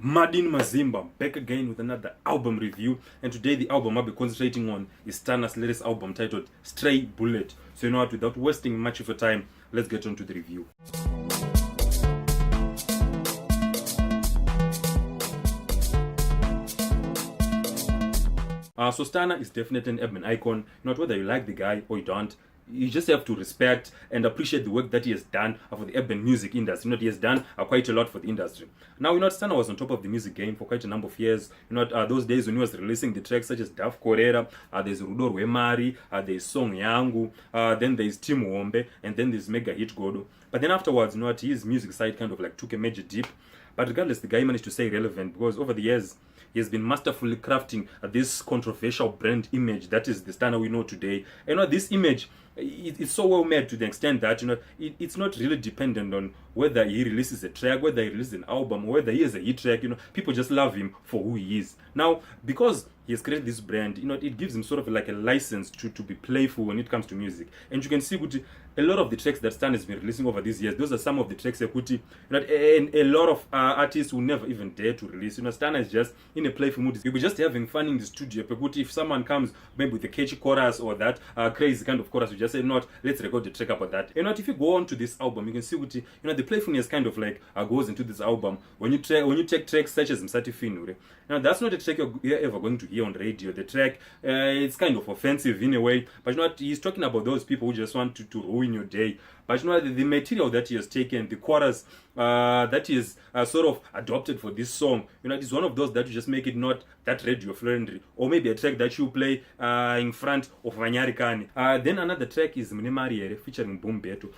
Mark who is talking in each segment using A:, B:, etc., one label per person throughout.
A: Madin Mazimba back again with another album review, and today the album I'll be concentrating on is Stana's latest album titled Stray Bullet. So you know what, without wasting much of your time, let's get on to the review. So Stana is definitely an urban icon, not whether you like the guy or you don't. You just have to respect and appreciate the work that he has done for the urban music industry. He has done quite a lot for the industry. Now, Stana was on top of the music game for quite a number of years. Those days when he was releasing the tracks such as Daf Korera, there's Rudo Rwemari, there's Song Yangu, then there's Tim Wombe, and then there's Mega Hit Godo. But then afterwards, his music side kind of like took a major dip. But regardless, the guy managed to stay relevant because over the years, he has been masterfully crafting this controversial brand image that is the Stana we know today. This image, it's so well made to the extent that it's not really dependent on whether he releases a track, whether he releases an album, or whether he has a hit track. People just love him for who he is. Now, because he has created this brand, it gives him sort of like a license to be playful when it comes to music. And you can see a lot of the tracks that Stan has been releasing over these years, those are some of the tracks and a lot of artists will never even dare to release. Stan is just in a playful mood. You'll be just having fun in the studio. If someone comes maybe with a catchy chorus or that crazy kind of chorus, you just say, let's record the track about that. If you go on to this album, you can see the playfulness kind of like goes into this album. When you take tracks such as Msati Finure, that's not a track you're ever going to hear on radio. The track, it's kind of offensive in a way, but he's talking about those people who just want to ruin your day. But the material that he has taken, the chorus that he has sort of adopted for this song, it's one of those that you just make it not that radio friendly, or maybe a track that you play in front of Vanyarikani. Then another track is Minimario featuring Boombeto.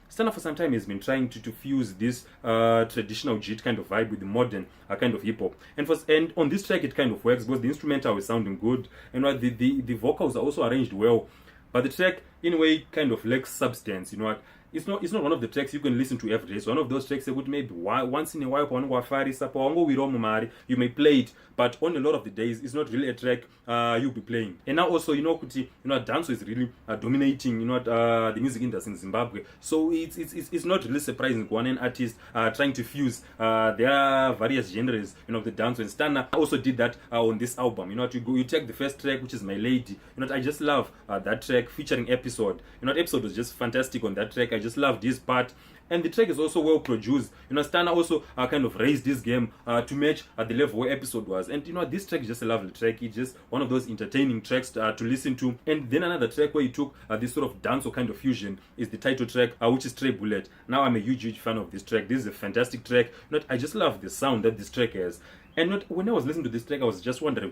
A: Stana for some time has been trying to fuse this traditional JIT kind of vibe with the modern kind of hip hop, and on this track it kind of works because the instrumental is sounding good, and the vocals are also arranged well, but the track in a way kind of lacks substance. It's not one of the tracks you can listen to every day. It's one of those tracks that would maybe once in a while you may play it, but on a lot of the days it's not really a track you'll be playing. And now also dance is really dominating the music industry in Zimbabwe, so it's not really surprising when an artist trying to fuse their various genres the dance. And Stana also did that on this album. You take the first track, which is My Lady. I just love that track featuring Episode. Episode was just fantastic on that track. I just loved this part, and the track is also well produced. Stana also kind of raised this game to match the level where Episode was, and this track is just a lovely track. It's just one of those entertaining tracks to listen to. And then another track where he took this sort of dance or kind of fusion is the title track, which is Stray Bullet. Now I'm a huge fan of this track. This is a fantastic track. I just love the sound that this track has, and when I was listening to this track, I was just wondering,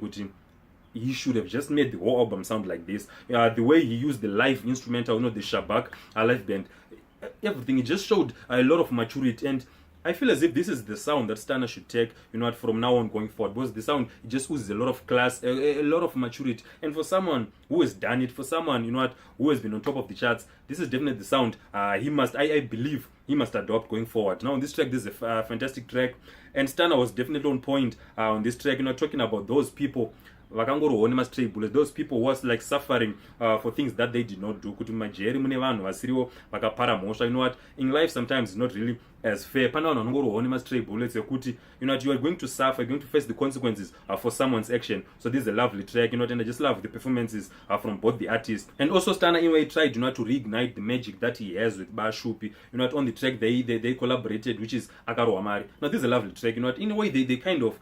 A: he should have just made the whole album sound like this. The way he used the live instrumental, the Shabak live band, everything, it just showed a lot of maturity. And I feel as if this is the sound that Stana should take, from now on going forward, because the sound, it just oozes a lot of class, a lot of maturity. And for someone who has done it, for someone, who has been on top of the charts, this is definitely the sound I believe he must adopt going forward. Now on this track, this is a fantastic track, and Stana was definitely on point on this track, talking about those people those people was like suffering for things that they did not do. In life sometimes it's not really as fair. You are going to suffer, you're going to face the consequences for someone's action. So this is a lovely track, and I just love the performances from both the artists. And also Stana in a way tried to reignite the magic that he has with Bashupi. On the track they collaborated, which is Akaro Amari. Now this is a lovely track. In a way they kind of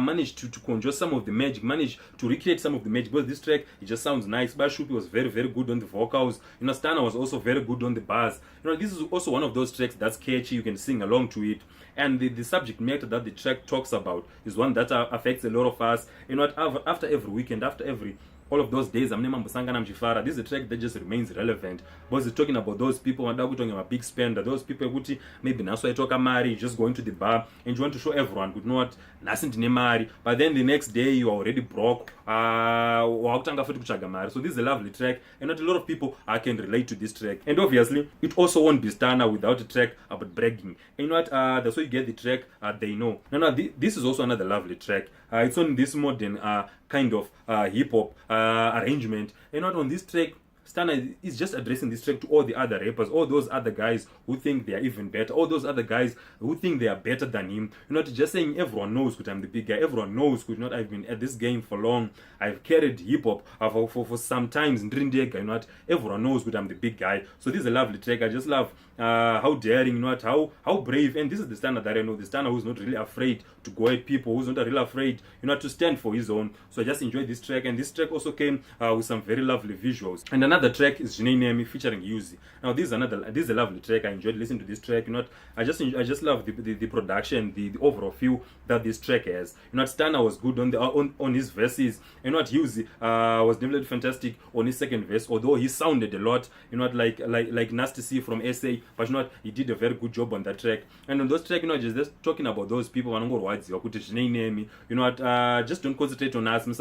A: managed to conjure some of the magic, managed to recreate some of the magic. But this track, it just sounds nice. Bashupi was very, very good on the vocals. Stana was also very good on the bars. This is also one of those tracks that's catchy. You can sing along to it. And the subject matter that the track talks about is one that affects a lot of us. After every weekend, after all of those days, this is a track that just remains relevant because it's talking about those people and talking about big spender, those people who maybe now I talk Mari, just going to the bar and you want to show everyone could not nascent Mari, but then the next day you are already broke. So this is a lovely track, and not a lot of people can relate to this track. And obviously it also won't be Stana without a track about bragging. And that's why you get the track They Know. This is also another lovely track. It's on this modern kind of hip hop arrangement. And on this track, Stunna is just addressing this track to all the other rappers, all those other guys who think they are even better, all those other guys who think they are better than him. You know, just saying everyone knows that I'm the big guy, everyone knows that, you know, I've been at this game for long, I've carried hip hop for some times in Drindega, you know, everyone knows that I'm the big guy. So this is a lovely track. I just love how daring, you know, how brave, and this is the Stunna that I know, the Stunna who's not really afraid to go at people, who's not really afraid, you know, to stand for his own. So I just enjoyed this track, and this track also came with some very lovely visuals. And another track is Janilla Me featuring Uzi. Now this is a lovely track. I enjoyed listening to this track. You know, I just love the production, the overall feel that this track has. You know, Stunna was good on his verses. You know, Uzi was definitely fantastic on his second verse, although he sounded a lot, you know, like Nasty C from SA, but you know, he did a very good job on that track. And on those track, you know, just talking about those people, you know, just don't concentrate on us, you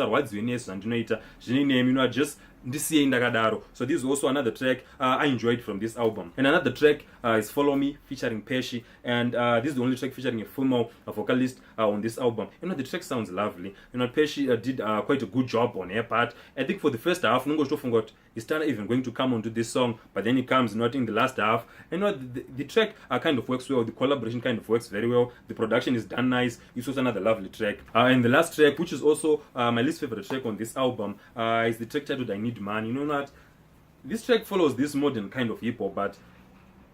A: know, just ndisiye ndakadaro. So this is also another track I enjoyed from this album. And another track is Follow Me featuring Pesci, and this is the only track featuring a female vocalist on this album. You know, the track sounds lovely. You know, Pesci did quite a good job on her part. I think for the first half, is Stunna even going to come onto this song, but then it comes not in the last half. And you know, the track kind of works well, the collaboration kind of works very well, the production is done nice. It's also another lovely track. And the last track, which is also my least favorite track on this album, is the track titled I Need Man. You know what? This track follows this modern kind of hip hop, but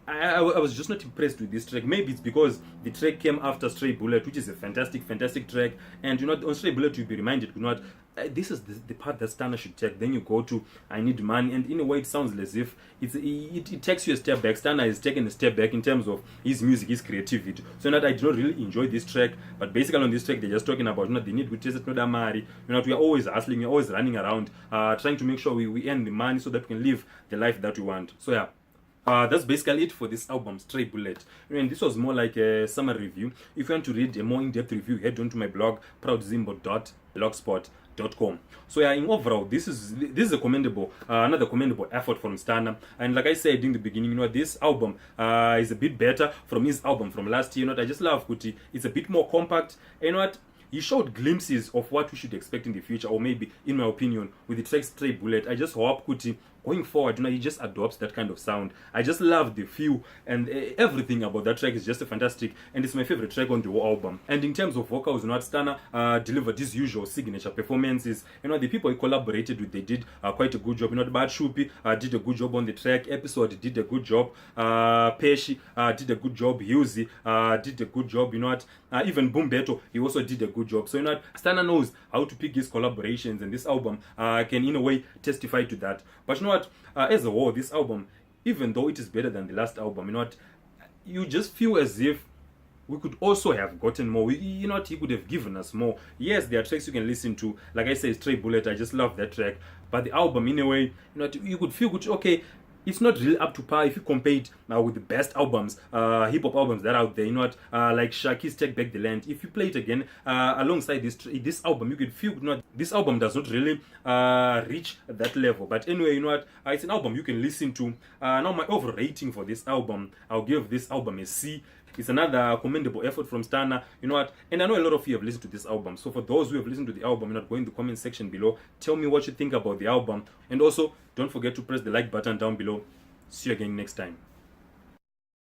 A: I was just not impressed with this track. Maybe it's because the track came after Stray Bullet, which is a fantastic track. And you know, on Stray Bullet, you'll be reminded, you know what, this is the part that Stunna should take. Then you go to I Need Money, and in a way, it sounds as if it takes you a step back. Stunna is taking a step back in terms of his music, his creativity. So that I did not really enjoy this track, but basically on this track, they're just talking about, you know, the need we taste no money. You know, we are always hustling, we're always running around, trying to make sure we earn the money so that we can live the life that we want. So yeah. That's basically it for this album, Stray Bullet. And this was more like a summary review. If you want to read a more in-depth review, head on to my blog, proudzimbo.blogspot.com. So yeah, in overall, this is a commendable, another commendable effort from Stunna. And like I said in the beginning, you know, this album is a bit better from his album from last year. You know, I just love Kuti. It's a bit more compact. You know what? He showed glimpses of what we should expect in the future, or maybe, in my opinion, with the track Stray Bullet. I just hope Kuti, going forward, you know, he just adopts that kind of sound. I just love the feel, and everything about that track is just fantastic, and it's my favorite track on the whole album. And in terms of vocals, you know, Stunna delivered his usual signature performances. You know, the people he collaborated with, they did quite a good job. You know, Bad Shupi did a good job on the track. Episode did a good job. Pesci did a good job. Uzi did a good job. You know what? Even Boombeto, he also did a good job. So you know what? Stunna knows how to pick his collaborations, and this album can in a way testify to that. But you know what? As a whole, this album, even though it is better than the last album, you know what? You just feel as if we could also have gotten more. You know what? He could have given us more. Yes, there are tracks you can listen to. Like I said, Stray Bullet, I just love that track. But the album, in a way, you know what? You could feel good. Okay, it's not really up to par if you compare it with the best albums, hip-hop albums that are out there. You know what? Like Shaki's Take Back the Land. If you play it again alongside this album, you could feel, you know what, this album does not really reach that level. But anyway, you know what? It's an album you can listen to. Now my overall rating for this album, I'll give this album a C. It's another commendable effort from Stunna, you know what? And I know a lot of you have listened to this album. So for those who have listened to the album, you know, go in the comment section below. Tell me what you think about the album. And also, don't forget to press the like button down below. See you again next time.